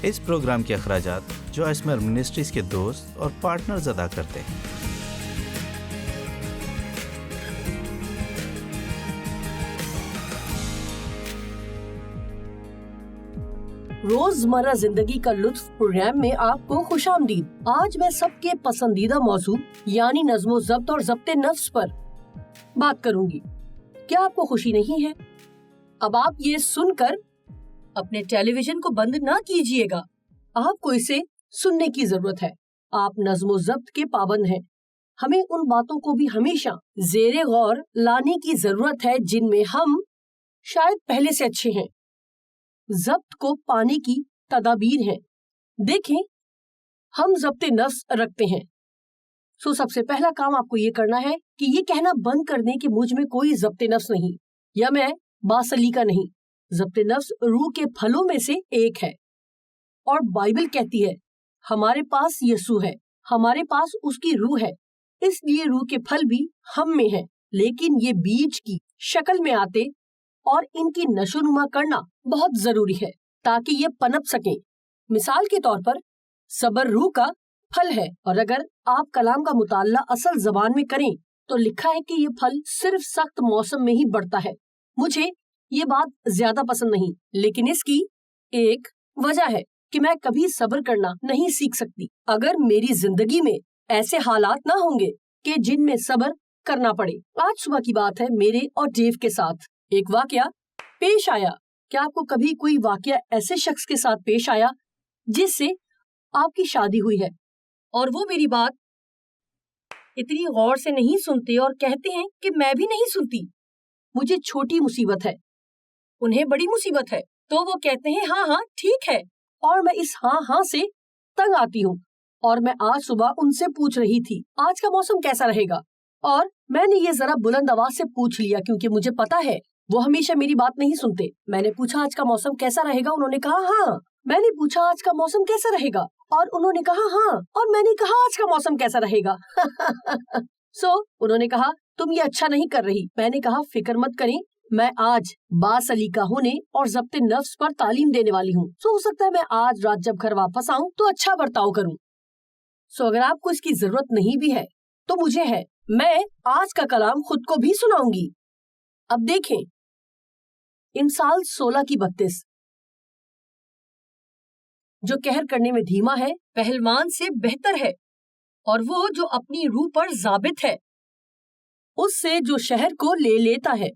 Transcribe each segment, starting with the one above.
اس programme کے اخراجات جو اسمر منسٹریز کے دوست اور پارٹنرز ادا کرتے ہیں۔ روزمرہ زندگی کا لطف پروگرام میں آپ کو خوش آمدید۔ آج میں سب کے پسندیدہ موضوع یعنی نظم و ضبط اور ضبط نفس پر بات کروں گی۔ کیا آپ کو خوشی نہیں ہے؟ اب آپ یہ سن کر اپنے ٹیلی ویژن کو بند نہ کیجیے گا، آپ کو اسے سننے کی ضرورت ہے۔ آپ نظم و ضبط کے پابند ہیں۔ ہمیں ان باتوں کو بھی ہمیشہ زیر غور لانے کی ضرورت ہے جن میں ہم شاید پہلے سے اچھے ہیں۔ ضبط کو پانے کی تدابیر ہیں۔ دیکھیں، ہم ضبط نفس رکھتے ہیں، سب سے پہلا کام آپ کو یہ کرنا ہے کہ یہ کہنا بند کر دیں کہ مجھ میں کوئی ضبط نفس نہیں یا میں باسلیقہ نہیں۔ ضبط نفس روح کے پھلوں میں سے ایک ہے، اور بائبل کہتی ہے ہمارے پاس یسوع ہے، ہمارے پاس اس کی روح ہے، اس لیے روح کے پھل بھی ہم میں ہیں، لیکن یہ بیج کی شکل میں آتے اور ان کی نشو نما کرنا بہت ضروری ہے تاکہ یہ پنپ سکیں۔ مثال کے طور پر صبر روح کا پھل ہے، اور اگر آپ کلام کا مطالعہ اصل زبان میں کریں تو لکھا ہے کہ یہ پھل صرف سخت موسم میں ہی بڑھتا ہے۔ مجھے یہ بات زیادہ پسند نہیں، لیکن اس کی ایک وجہ ہے کہ میں کبھی صبر کرنا نہیں سیکھ سکتی اگر میری زندگی میں ایسے حالات نہ ہوں گے کہ جن میں صبر کرنا پڑے۔ آج صبح کی بات ہے، میرے اور ڈیو کے ساتھ ایک واقعہ پیش آیا۔ کیا آپ کو کبھی کوئی واقعہ ایسے شخص کے ساتھ پیش آیا جس سے آپ کی شادی ہوئی ہے اور وہ میری بات اتنی غور سے نہیں سنتے اور کہتے ہیں کہ میں بھی نہیں سنتی، مجھے چھوٹی مصیبت ہے، انہیں بڑی مصیبت ہے، تو وہ کہتے ہیں ہاں ہاں ٹھیک ہے، اور میں اس ہاں ہاں سے تنگ آتی ہوں۔ اور میں آج صبح ان سے پوچھ رہی تھی آج کا موسم کیسا رہے گا، اور میں نے یہ ذرا بلند آواز سے پوچھ لیا کیونکہ مجھے پتا ہے وہ ہمیشہ میری بات نہیں سنتے۔ میں نے پوچھا آج کا موسم کیسا رہے گا، انہوں نے کہا ہاں۔ میں نے پوچھا آج کا موسم کیسا رہے گا، اور انہوں نے کہا ہاں، اور میں نے کہا آج کا موسم کیسا رہے گا۔ انہوں نے کہا تم یہ اچھا نہیں کر رہی۔ میں نے کہا فکر مت کریں، میں آج باسلیقہ ہونے اور ضبط نفس پر تعلیم دینے والی ہوں، ہو سکتا ہے میں آج رات جب گھر واپس آؤں تو اچھا برتاؤ کروں۔ اگر آپ کو اس کی ضرورت نہیں بھی ہے تو مجھے ہے، میں آج کا کلام خود کو بھی سناؤں گی۔ اب دیکھیں، امثال 16:32 جو قہر کرنے میں دھیما ہے پہلوان سے بہتر ہے، اور وہ جو اپنی روح پر ضابط ہے اس سے جو شہر کو لے لیتا ہے۔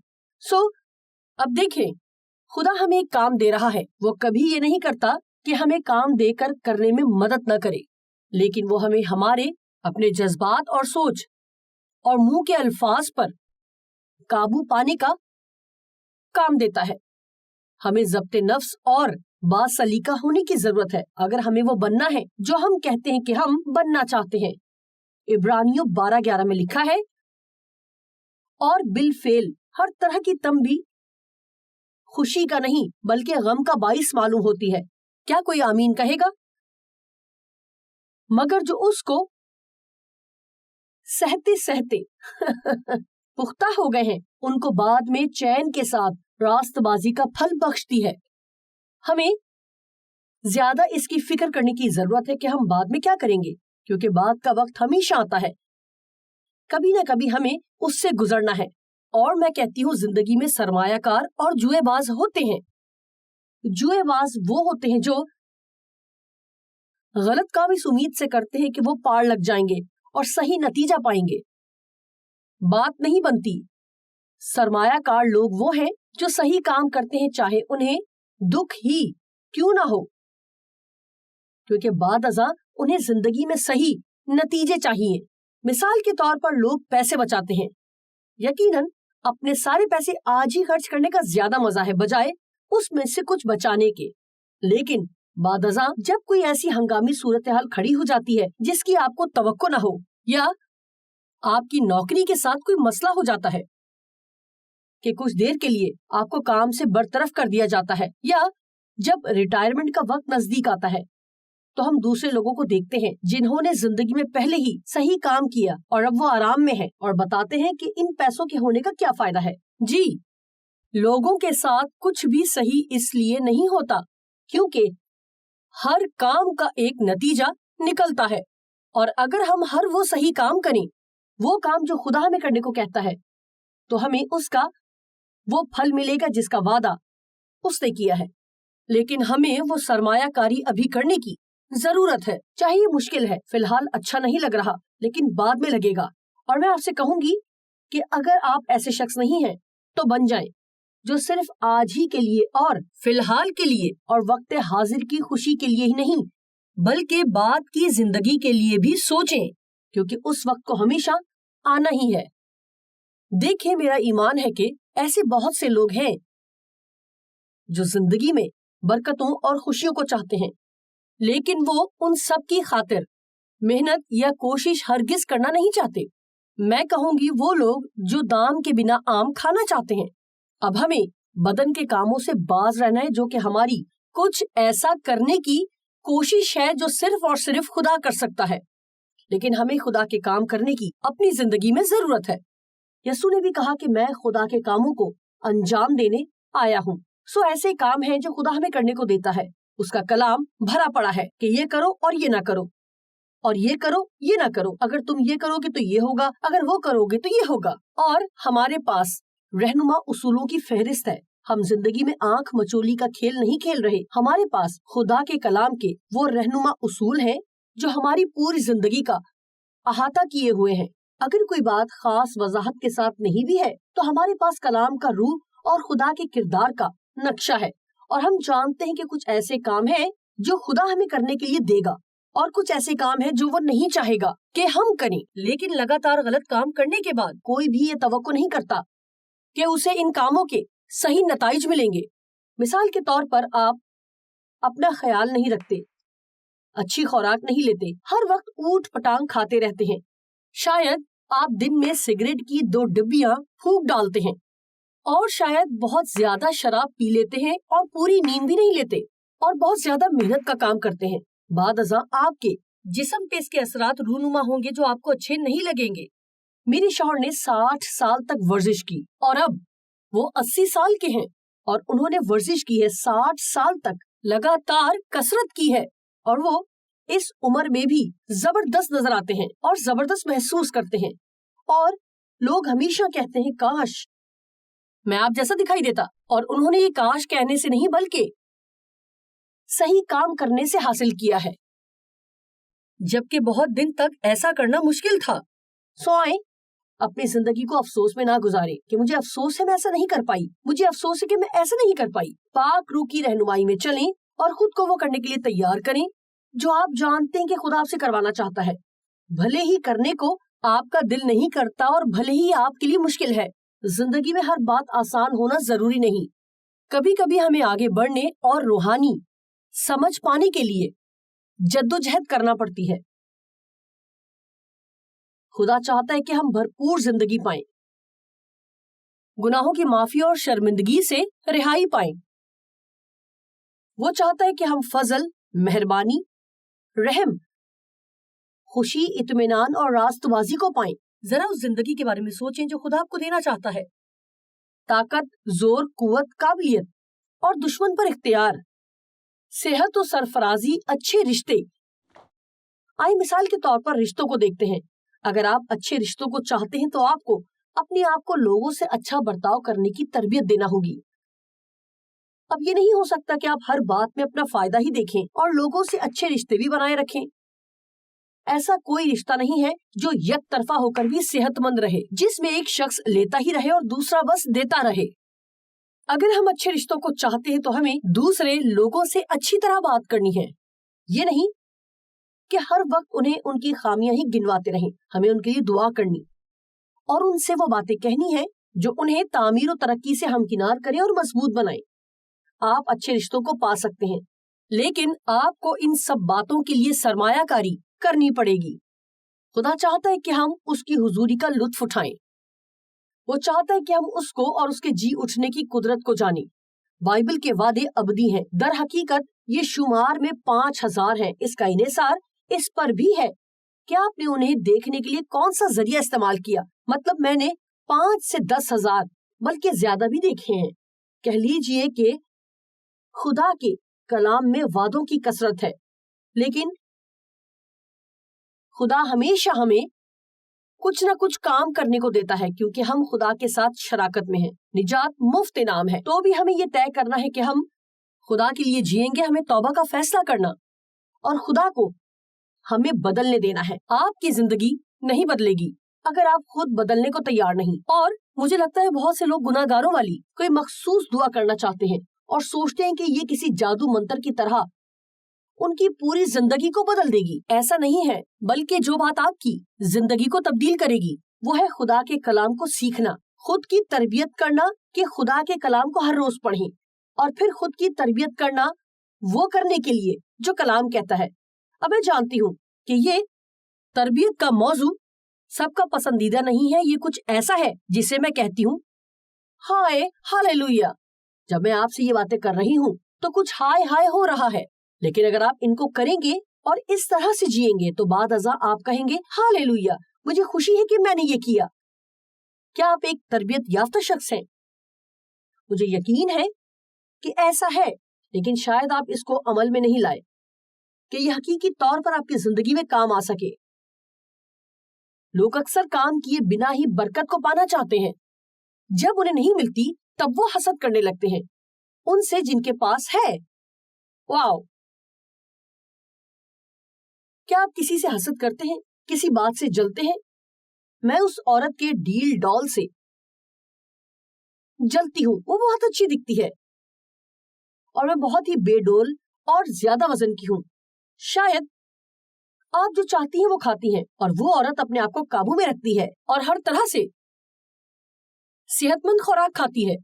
اب دیکھیں، خدا ہمیں ایک کام دے رہا ہے، وہ کبھی یہ نہیں کرتا کہ ہمیں کام دے کر کرنے میں مدد نہ کرے، لیکن وہ ہمیں ہمارے اپنے جذبات اور سوچ اور منہ کے الفاظ پر قابو پانے کا کام دیتا ہے۔ ہمیں ضبط نفس اور باسلیقہ ہونے کی ضرورت ہے اگر ہمیں وہ بننا ہے جو ہم کہتے ہیں کہ ہم بننا چاہتے ہیں۔ عبرانیوں 12:11 میں لکھا ہے، اور بالفعل ہر طرح کی تنبیہ خوشی کا نہیں بلکہ غم کا باعث معلوم ہوتی ہے۔ کیا کوئی آمین کہے گا؟ مگر جو اس کو سہتے سہتے پختہ ہو گئے ہیں ان کو بعد میں چین کے ساتھ راست بازی کا پھل بخشتی ہے۔ ہمیں زیادہ اس کی فکر کرنے کی ضرورت ہے کہ ہم بعد میں کیا کریں گے، کیونکہ بعد کا وقت ہمیشہ آتا ہے، کبھی نہ کبھی ہمیں اس سے گزرنا ہے۔ اور میں کہتی ہوں زندگی میں سرمایہ کار اور جوئے باز ہوتے ہیں۔ جوئے باز وہ ہوتے ہیں جو غلط کام اس امید سے کرتے ہیں کہ وہ پار لگ جائیں گے اور صحیح نتیجہ پائیں گے۔ بات نہیں بنتی۔ سرمایہ کار لوگ وہ ہیں جو صحیح کام کرتے ہیں چاہے انہیں دکھ ہی کیوں نہ ہو، کیونکہ بعد ازاں انہیں زندگی میں صحیح نتیجے چاہیے۔ مثال کے طور پر لوگ پیسے بچاتے ہیں، یقیناً اپنے سارے پیسے آج ہی خرچ کرنے کا زیادہ مزہ ہے بجائے اس میں سے کچھ بچانے کے، لیکن بعد ازاں جب کوئی ایسی ہنگامی صورتحال کھڑی ہو جاتی ہے جس کی آپ کو توقع نہ ہو، یا آپ کی نوکری کے ساتھ کوئی مسئلہ ہو جاتا ہے کہ کچھ دیر کے لیے آپ کو کام سے برطرف کر دیا جاتا ہے، یا جب ریٹائرمنٹ کا وقت نزدیک آتا ہے، تو ہم دوسرے لوگوں کو دیکھتے ہیں جنہوں نے زندگی میں پہلے ہی صحیح کام کیا اور اب وہ آرام میں ہیں، اور بتاتے ہیں کہ ان پیسوں کے ہونے کا کیا فائدہ ہے۔ جی، لوگوں کے ساتھ کچھ بھی صحیح اس لیے نہیں ہوتا کیونکہ ہر کام کا ایک نتیجہ نکلتا ہے، اور اگر ہم ہر وہ صحیح کام کریں، وہ کام جو خدا ہمیں کرنے کو کہتا ہے، تو ہمیں اس کا وہ پھل ملے گا جس کا وعدہ اس نے کیا ہے۔ لیکن ہمیں وہ سرمایہ کاری ابھی کرنے کی ضرورت ہے، چاہے یہ مشکل ہے، فی الحال اچھا نہیں لگ رہا، لیکن بعد میں لگے گا۔ اور میں آپ سے کہوں گی کہ اگر آپ ایسے شخص نہیں ہیں تو بن جائیں، جو صرف آج ہی کے لیے اور فی الحال کے لیے اور وقت حاضر کی خوشی کے لیے ہی نہیں، بلکہ بعد کی زندگی کے لیے بھی سوچیں، کیونکہ اس وقت کو ہمیشہ آنا ہی ہے۔ دیکھیں، میرا ایمان ہے کہ ایسے بہت سے لوگ ہیں جو زندگی میں برکتوں اور خوشیوں کو چاہتے ہیں، لیکن وہ ان سب کی خاطر محنت یا کوشش ہرگز کرنا نہیں چاہتے۔ میں کہوں گی وہ لوگ جو دام کے بنا آم کھانا چاہتے ہیں۔ اب ہمیں بدن کے کاموں سے باز رہنا ہے جو کہ ہماری کچھ ایسا کرنے کی کوشش ہے جو صرف اور صرف خدا کر سکتا ہے، لیکن ہمیں خدا کے کام کرنے کی اپنی زندگی میں ضرورت ہے۔ یسوع نے بھی کہا کہ میں خدا کے کاموں کو انجام دینے آیا ہوں۔ سو ایسے کام ہیں جو خدا ہمیں کرنے کو دیتا ہے، اس کا کلام بھرا پڑا ہے کہ یہ کرو اور یہ نہ کرو، اور یہ کرو یہ نہ کرو، اگر تم یہ کرو گے تو یہ ہوگا، اگر وہ کرو گے تو یہ ہوگا۔ اور ہمارے پاس رہنما اصولوں کی فہرست ہے۔ ہم زندگی میں آنکھ مچولی کا کھیل نہیں کھیل رہے، ہمارے پاس خدا کے کلام کے وہ رہنما اصول ہیں جو ہماری پوری زندگی کا احاطہ کیے ہوئے ہیں۔ اگر کوئی بات خاص وضاحت کے ساتھ نہیں بھی ہے تو ہمارے پاس کلام کا روح اور خدا کے کردار کا نقشہ ہے، اور ہم جانتے ہیں کہ کچھ ایسے کام ہیں جو خدا ہمیں کرنے کے لیے دے گا، اور کچھ ایسے کام ہیں جو وہ نہیں چاہے گا کہ ہم کریں۔ لیکن لگاتار غلط کام کرنے کے بعد کوئی بھی یہ توقع نہیں کرتا کہ اسے ان کاموں کے صحیح نتائج ملیں گے۔ مثال کے طور پر آپ اپنا خیال نہیں رکھتے، اچھی خوراک نہیں لیتے، ہر وقت اوٹ پٹانگ کھاتے رہتے ہیں، شاید آپ دن میں سگریٹ کی 2 ڈبیاں پھونک ڈالتے ہیں، اور شاید بہت زیادہ شراب پی لیتے ہیں اور پوری نیند بھی نہیں لیتے، اور بہت زیادہ محنت کا کام کرتے ہیں۔ بعد ازاں آپ کے جسم پہ اس کے اثرات رونما ہوں گے جو آپ کو اچھے نہیں لگیں گے۔ میرے شوہر نے 60 سال تک ورزش کی، اور اب وہ 80 سال کے ہیں، اور انہوں نے ورزش کی ہے 60 سال تک، لگاتار کسرت کی ہے، اور وہ اس عمر میں بھی زبردست نظر آتے ہیں اور زبردست محسوس کرتے ہیں، اور لوگ ہمیشہ کہتے ہیں کاش میں آپ جیسا دکھائی دیتا، اور انہوں نے یہ کاش کہنے سے نہیں بلکہ صحیح کام کرنے سے حاصل کیا ہے، جبکہ بہت دن تک ایسا کرنا مشکل تھا۔ سو آئیں اپنی زندگی کو افسوس میں نہ گزارے کہ مجھے افسوس ہے میں ایسا نہیں کر پائی، مجھے افسوس ہے کہ میں ایسا نہیں کر پائی۔ پاک روح کی رہنمائی میں چلیں اور خود کو وہ کرنے کے لیے تیار کریں جو آپ جانتے ہیں کہ خدا آپ سے کروانا چاہتا ہے، بھلے ہی کرنے کو آپ کا دل نہیں کرتا اور بھلے ہی آپ کے لیے مشکل ہے۔ زندگی میں ہر بات آسان ہونا ضروری نہیں، کبھی کبھی ہمیں آگے بڑھنے اور روحانی سمجھ پانے کے لیے جدوجہد کرنا پڑتی ہے۔ خدا چاہتا ہے کہ ہم بھرپور زندگی پائیں، گناہوں کی معافی اور شرمندگی سے رہائی پائیں۔ وہ چاہتا ہے کہ ہم فضل، مہربانی، رحم، خوشی، اطمینان اور راست بازی کو پائیں۔ ذرا اس زندگی کے بارے میں سوچیں جو خدا آپ کو دینا چاہتا ہے۔ طاقت، زور، قوت، قابلیت اور دشمن پر اختیار، صحت و سرفرازی، اچھے رشتے۔ آئیں مثال کے طور پر رشتوں کو دیکھتے ہیں۔ اگر آپ اچھے رشتوں کو چاہتے ہیں تو آپ کو اپنے آپ کو لوگوں سے اچھا برتاؤ کرنے کی تربیت دینا ہوگی۔ اب یہ نہیں ہو سکتا کہ آپ ہر بات میں اپنا فائدہ ہی دیکھیں اور لوگوں سے اچھے رشتے بھی بنائے رکھیں۔ ایسا کوئی رشتہ نہیں ہے جو یک طرفہ ہو کر بھی صحت مند رہے، جس میں ایک شخص لیتا ہی رہے اور دوسرا بس دیتا رہے۔ اگر ہم اچھے رشتوں کو چاہتے ہیں تو ہمیں دوسرے لوگوں سے اچھی طرح بات کرنی ہے، یہ نہیں کہ ہر وقت انہیں ان کی خامیاں ہی گنواتے رہیں۔ ہمیں ان کے لیے دعا کرنی اور ان سے وہ باتیں کہنی ہے جو انہیں تعمیر و ترقی سے ہمکنار کریں اور مضبوط بنائیں۔ آپ اچھے رشتوں کو پا سکتے ہیں، لیکن آپ کو ان سب باتوں کے لیے سرمایہ کاری کرنی پڑے گی۔ خدا چاہتا ہے کہ ہم اس کی حضوری کا لطف اٹھائیں، وہ چاہتا ہے کہ ہم اس کو اور اس کے جی اٹھنے کی قدرت کو جانیں۔ بائبل کے وعدے ابدی ہیں، در حقیقت یہ شمار میں 5000 ہیں، اس کا انحصار اس پر بھی ہے کہ آپ نے انہیں دیکھنے کے لیے کون سا ذریعہ استعمال کیا۔ مطلب میں نے 5 سے 10,000 بلکہ زیادہ بھی دیکھے ہیں۔ کہہ لیجئے کہ خدا کے کلام میں وعدوں کی کثرت ہے، لیکن خدا ہمیشہ ہمیں کچھ نہ کچھ کام کرنے کو دیتا ہے، کیونکہ ہم خدا کے ساتھ شراکت میں ہیں۔ نجات مفت انعام ہے، تو بھی ہمیں یہ طے کرنا ہے کہ ہم خدا کے لیے جئیں گے، ہمیں توبہ کا فیصلہ کرنا اور خدا کو ہمیں بدلنے دینا ہے۔ آپ کی زندگی نہیں بدلے گی اگر آپ خود بدلنے کو تیار نہیں۔ اور مجھے لگتا ہے بہت سے لوگ گناہ گاروں والی کوئی مخصوص دعا کرنا چاہتے ہیں اور سوچتے ہیں کہ یہ کسی جادو منتر کی طرح ان کی پوری زندگی کو بدل دے گی۔ ایسا نہیں ہے، بلکہ جو بات آپ کی زندگی کو تبدیل کرے گی وہ ہے خدا کے کلام کو سیکھنا، خود کی تربیت کرنا کہ خدا کے کلام کو ہر روز پڑھیں، اور پھر خود کی تربیت کرنا وہ کرنے کے لیے جو کلام کہتا ہے۔ اب میں جانتی ہوں کہ یہ تربیت کا موضوع سب کا پسندیدہ نہیں ہے، یہ کچھ ایسا ہے جسے میں کہتی ہوں ہائے ہاللویا۔ جب میں آپ سے یہ باتیں کر رہی ہوں تو کچھ ہائے ہائے ہو رہا ہے، لیکن اگر آپ ان کو کریں گے اور اس طرح سے جئیں گے تو بعد ازاں آپ کہیں گے ہاللویا، مجھے خوشی ہے کہ میں نے یہ کیا۔ کیا آپ ایک تربیت یافتہ شخص ہیں؟ مجھے یقین ہے کہ ایسا ہے، لیکن شاید آپ اس کو عمل میں نہیں لائے کہ یہ حقیقی طور پر آپ کی زندگی میں کام آ سکے۔ لوگ اکثر کام کیے بنا ہی برکت کو پانا چاہتے ہیں، جب انہیں نہیں ملتی تب وہ حسد کرنے لگتے ہیں ان سے جن کے پاس ہے۔ واو! کیا آپ کسی سے حسد کرتے ہیں؟ کسی بات سے جلتے ہیں؟ میں اس عورت کے ڈیل ڈال سے جلتی ہوں، وہ بہت اچھی دکھتی ہے اور میں بہت ہی بے ڈول اور زیادہ وزن کی ہوں۔ شاید آپ جو چاہتی ہیں وہ کھاتی ہیں، اور وہ عورت اپنے آپ کو قابو میں رکھتی ہے اور ہر طرح سے صحت مند خوراک کھاتی ہے۔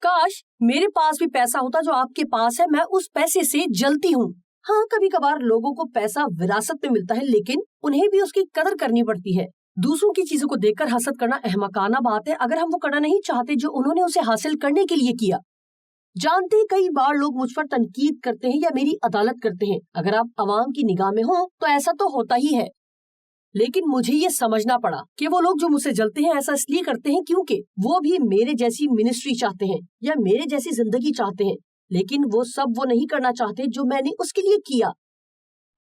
کاش میرے پاس بھی پیسہ ہوتا جو آپ کے پاس ہے، میں اس پیسے سے جلتی ہوں۔ ہاں، کبھی کبھار لوگوں کو پیسہ وراثت میں ملتا ہے، لیکن انہیں بھی اس کی قدر کرنی پڑتی ہے۔ دوسروں کی چیزوں کو دیکھ کر حسد کرنا احمقانہ بات ہے اگر ہم وہ کرنا نہیں چاہتے جو انہوں نے اسے حاصل کرنے کے لیے کیا۔ جانتے ہیں کئی بار لوگ مجھ پر تنقید کرتے ہیں یا میری عدالت کرتے ہیں۔ اگر آپ عوام کی نگاہ میں ہوں تو ایسا تو ہوتا ہی ہے، لیکن مجھے یہ سمجھنا پڑا کہ وہ لوگ جو مجھ سے جلتے ہیں ایسا اس لیے کرتے ہیں کیونکہ وہ بھی میرے جیسی منسٹری چاہتے ہیں یا میرے جیسی زندگی چاہتے ہیں، لیکن وہ سب وہ نہیں کرنا چاہتے جو میں نے اس کے لیے کیا۔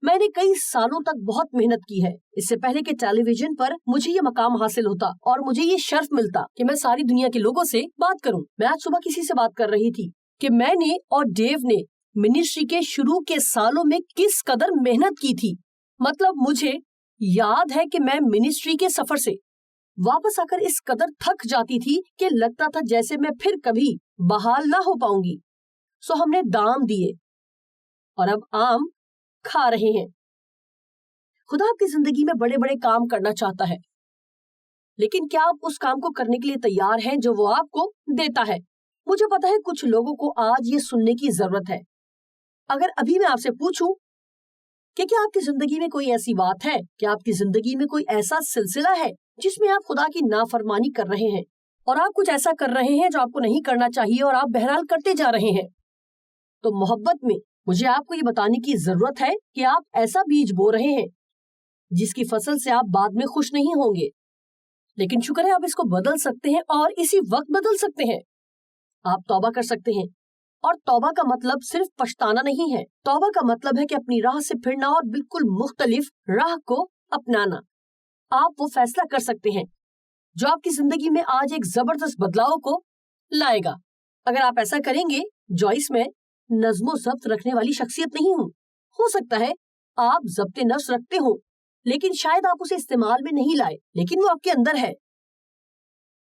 میں نے کئی سالوں تک بہت محنت کی ہے اس سے پہلے کہ ٹیلی ویژن پر مجھے یہ مقام حاصل ہوتا اور مجھے یہ شرف ملتا کہ میں ساری دنیا کے لوگوں سے بات کروں۔ میں آج صبح کسی سے بات کر رہی تھی کہ میں نے اور ڈیو نے منسٹری کے شروع کے سالوں میں کس قدر محنت کی تھی۔ مطلب مجھے یاد ہے کہ میں منسٹری کے سفر سے واپس آ کر اس قدر تھک جاتی تھی کہ لگتا تھا جیسے میں پھر کبھی بحال نہ ہو پاؤں گی۔ سو ہم نے دام دیے اور اب آم کھا رہے ہیں۔ خدا آپ کی زندگی میں بڑے بڑے کام کرنا چاہتا ہے، لیکن کیا آپ اس کام کو کرنے کے لیے تیار ہیں جو وہ آپ کو دیتا ہے؟ مجھے پتا ہے کچھ لوگوں کو آج یہ سننے کی ضرورت ہے۔ اگر ابھی میں آپ سے پوچھوں کہ کیا آپ کی زندگی میں کوئی ایسی بات ہے، کیا آپ کی زندگی میں کوئی ایسا سلسلہ ہے جس میں آپ خدا کی نافرمانی کر رہے ہیں اور آپ کچھ ایسا کر رہے ہیں جو آپ کو نہیں کرنا چاہیے اور آپ بہرحال کرتے جا رہے ہیں، تو محبت میں مجھے آپ کو یہ بتانے کی ضرورت ہے کہ آپ ایسا بیج بو رہے ہیں جس کی فصل سے آپ بعد میں خوش نہیں ہوں گے، لیکن شکر ہے آپ اس کو بدل سکتے ہیں اور اسی وقت بدل سکتے ہیں۔ آپ توبہ کر سکتے ہیں، اور توبہ کا مطلب صرف پچھتانا نہیں ہے، توبہ کا مطلب ہے کہ اپنی راہ سے پھرنا اور بالکل مختلف راہ کو اپنانا۔ آپ وہ فیصلہ کر سکتے ہیں جو آپ کی زندگی میں آج ایک زبردست بدلاؤ کو لائے گا۔ اگر آپ ایسا کریں گے، جوائس میں نظم و ضبط رکھنے والی شخصیت نہیں ہوں، ہو سکتا ہے آپ ضبط نفس رکھتے ہوں لیکن شاید آپ اسے استعمال میں نہیں لائے، لیکن وہ آپ کے اندر ہے۔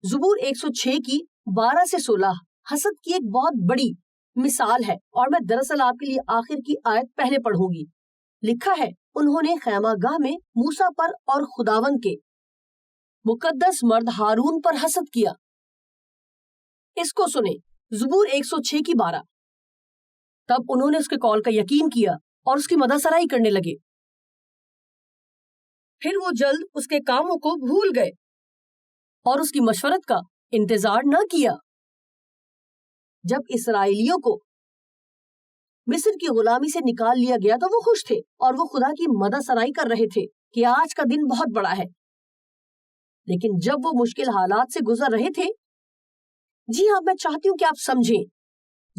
زبور 106 کی 12 سے 16 حسد کی ایک بہت بڑی مثال ہے، اور میں دراصل آپ کے لیے آخر کی آیت پہلے پڑھوں گی۔ لکھا ہے، انہوں نے خیمہ گاہ میں موسیٰ پر اور خداوند کے مقدس مرد ہارون پر حسد کیا۔ اس کو سنیں، زبور 106 کی 12۔ تب انہوں نے اس کے قول کا یقین کیا اور اس کی مدح سرائی کرنے لگے، پھر وہ جلد اس کے کاموں کو بھول گئے اور اس کی مشورت کا انتظار نہ کیا۔ جب اسرائیلیوں کو مصر کی غلامی سے نکال لیا گیا تو وہ خوش تھے اور وہ خدا کی مدح سرائی کر رہے تھے کہ آج کا دن بہت بڑا ہے، لیکن جب وہ مشکل حالات سے گزر رہے تھے، جی ہاں، میں چاہتی ہوں کہ آپ سمجھیں،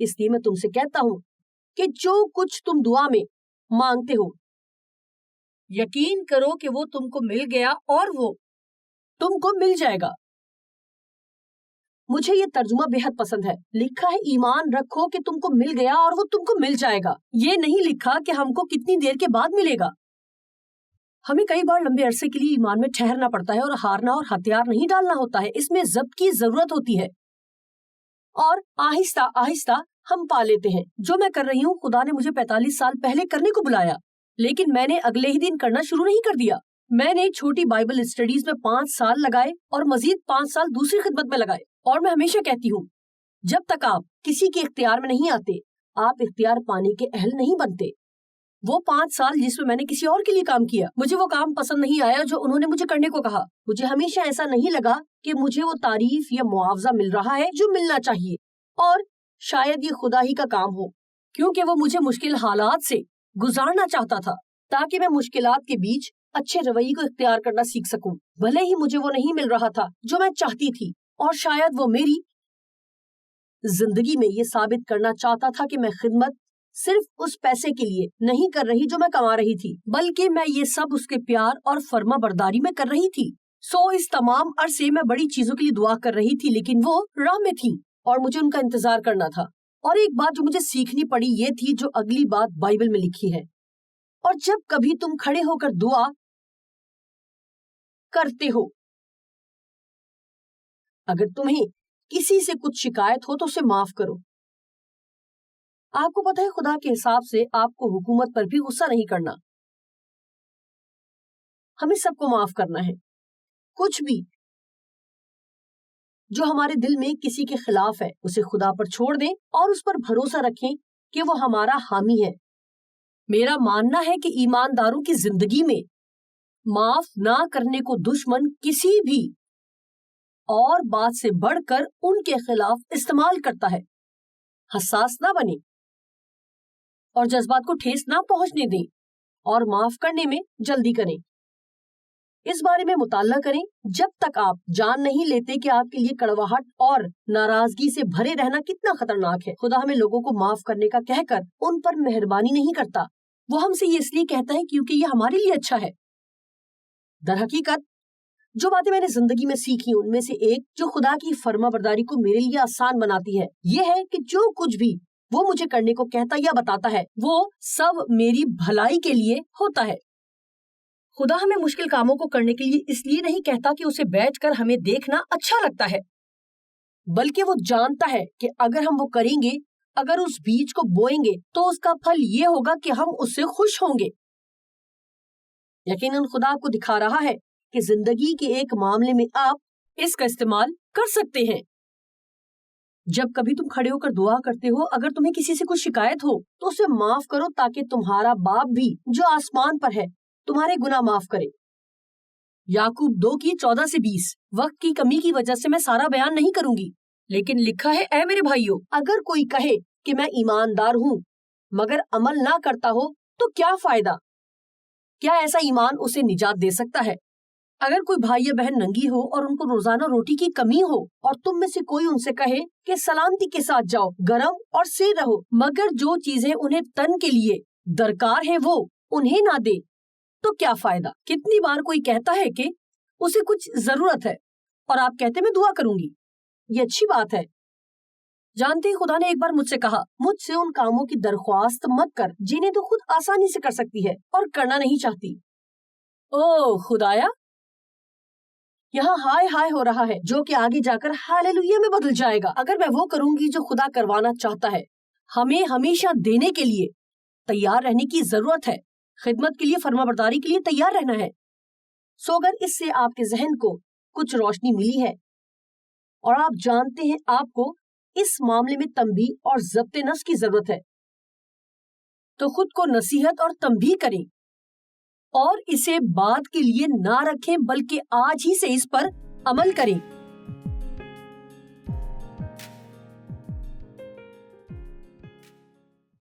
اس لیے میں تم سے کہتا ہوں کہ جو کچھ تم دعا میں مانگتے ہو یقین کرو کہ وہ تم کو مل گیا اور وہ تم کو مل جائے گا۔ مجھے یہ ترجمہ بے حد پسند ہے۔ لکھا ہے ایمان رکھو کہ تم کو مل گیا اور وہ تم کو مل جائے گا، یہ نہیں لکھا کہ ہم کو کتنی دیر کے بعد ملے گا۔ ہمیں کئی بار لمبے عرصے کے لیے ایمان میں ٹھہرنا پڑتا ہے اور ہارنا اور ہتھیار نہیں ڈالنا ہوتا ہے، اس میں ضبط کی ضرورت ہوتی ہے اور آہستہ آہستہ ہم پا لیتے ہیں۔ جو میں کر رہی ہوں خدا نے مجھے 45 سال پہلے کرنے کو بلایا، لیکن میں نے اگلے ہی دن کرنا شروع نہیں کر دیا۔ میں نے چھوٹی بائبل اسٹڈیز میں 5 سال لگائے اور مزید 5 سال دوسری خدمت میں لگائے، اور میں ہمیشہ کہتی ہوں جب تک آپ کسی کے اختیار میں نہیں آتے آپ اختیار پانے کے اہل نہیں بنتے۔ وہ 5 سال جس میں نے کسی اور کے لیے کام کیا، مجھے وہ کام پسند نہیں آیا جو انہوں نے مجھے کرنے کو کہا۔ مجھے ہمیشہ ایسا نہیں لگا کہ مجھے وہ تعریف یا معاوضہ مل رہا ہے جو ملنا چاہیے، اور شاید یہ خدا ہی کا کام ہو، کیونکہ وہ مجھے مشکل حالات سے گزارنا چاہتا تھا تاکہ میں مشکلات کے بیچ اچھے رویے کو اختیار کرنا سیکھ سکوں۔ بھلے ہی مجھے وہ نہیں مل رہا تھا جو میں چاہتی تھی، اور شاید وہ میری زندگی میں یہ ثابت کرنا چاہتا تھا کہ میں خدمت صرف اس پیسے کے لیے نہیں کر رہی جو میں کما رہی تھی، بلکہ میں یہ سب اس کے پیار اور فرما برداری میں کر رہی تھی۔ اس تمام عرصے میں بڑی چیزوں کے لیے دعا کر رہی تھی، لیکن وہ راہ میں تھی اور مجھے ان کا انتظار کرنا تھا۔ اور ایک بات جو مجھے سیکھنی پڑی یہ تھی جو اگلی بات بائبل میں لکھی ہے، اور جب کبھی تم کھڑے ہو کر دعا کرتے ہو، اگر تمہیں کسی سے کچھ شکایت ہو تو اسے معاف کرو۔ آپ کو پتہ ہے خدا کے حساب سے آپ کو حکومت پر بھی غصہ نہیں کرنا، ہمیں سب کو معاف کرنا ہے۔ کچھ بھی جو ہمارے دل میں کسی کے خلاف ہے اسے خدا پر چھوڑ دیں اور اس پر بھروسہ رکھیں کہ وہ ہمارا حامی ہے۔ میرا ماننا ہے کہ ایمانداروں کی زندگی میں معاف نہ کرنے کو دشمن کسی بھی اور بات سے بڑھ کر ان کے خلاف استعمال کرتا ہے۔ حساس نہ بنیں اور جذبات کو ٹھیس نہ پہنچنے دیں، اور معاف کرنے میں جلدی کریں۔ اس بارے میں مطالعہ کریں جب تک آپ جان نہیں لیتے کہ آپ کے لیے کڑواہٹ اور ناراضگی سے بھرے رہنا کتنا خطرناک ہے۔ خدا ہمیں لوگوں کو معاف کرنے کا کہہ کر ان پر مہربانی نہیں کرتا، وہ ہم سے یہ اس لیے کہتا ہے کیونکہ یہ ہمارے لیے اچھا ہے۔ در حقیقت جو باتیں میں نے زندگی میں سیکھی ان میں سے ایک جو خدا کی فرما برداری کو میرے لیے آسان بناتی ہے یہ ہے کہ جو کچھ بھی وہ مجھے کرنے کو کہتا یا بتاتا ہے وہ سب میری بھلائی کے لیے ہوتا ہے۔ خدا ہمیں مشکل کاموں کو کرنے کے لیے اس لیے نہیں کہتا کہ اسے بیٹھ کر ہمیں دیکھنا اچھا لگتا ہے، بلکہ وہ جانتا ہے کہ اگر ہم وہ کریں گے، اگر اس بیج کو بوئیں گے تو اس کا پھل یہ ہوگا کہ ہم اس سے خوش ہوں گے۔ یقیناً خدا آپ کو دکھا رہا ہے کہ زندگی کے ایک معاملے میں آپ اس کا استعمال کر سکتے ہیں۔ جب کبھی تم کھڑے ہو کر دعا کرتے ہو، اگر تمہیں کسی سے کوئی شکایت ہو تو اسے معاف کرو تاکہ تمہارا باپ بھی جو آسمان پر ہے تمہارے گناہ معاف کرے۔ یعقوب 2:14-20۔ وقت کی کمی کی وجہ سے میں سارا بیان نہیں کروں گی، لیکن لکھا ہے اے میرے بھائیو، اگر کوئی کہے کہ میں ایماندار ہوں مگر عمل نہ کرتا ہو تو کیا فائدہ؟ کیا ایسا ایمان اسے نجات دے سکتا ہے؟ اگر کوئی بھائی یا بہن ننگی ہو اور ان کو روزانہ روٹی کی کمی ہو اور تم میں سے کوئی ان سے کہے کہ سلامتی کے ساتھ جاؤ، گرم اور سیر رہو، مگر جو چیزیں انہیں تن کے لیے درکار ہیں وہ انہیں نہ دے تو کیا فائدہ؟ کتنی بار کوئی کہتا ہے کہ اسے کچھ ضرورت ہے اور آپ کہتے میں دعا کروں گی، یہ اچھی بات ہے۔ جانتے ہیں خدا نے ایک بار مجھ سے کہا مجھ سے ان کاموں کی درخواست مت کر جنہیں تو خود آسانی سے کر سکتی ہے اور کرنا نہیں چاہتی۔ او خدایا، یہاں ہائے ہائے ہو رہا ہے جو کہ آگے جا کر ہاللویا میں بدل جائے گا اگر میں وہ کروں گی جو خدا کروانا چاہتا ہے۔ ہمیں ہمیشہ دینے کے لیے تیار رہنے کی ضرورت ہے، خدمت کے لیے، فرما برداری کے لیے تیار رہنا ہے۔ اگر اس سے آپ کے ذہن کو کچھ روشنی ملی ہے اور آپ جانتے ہیں آپ کو اس معاملے میں تنبیہ اور ضبط نفس کی ضرورت ہے تو خود کو نصیحت اور تنبیہ کریں اور اسے بعد کے لیے نہ رکھیں بلکہ آج ہی سے اس پر عمل کریں۔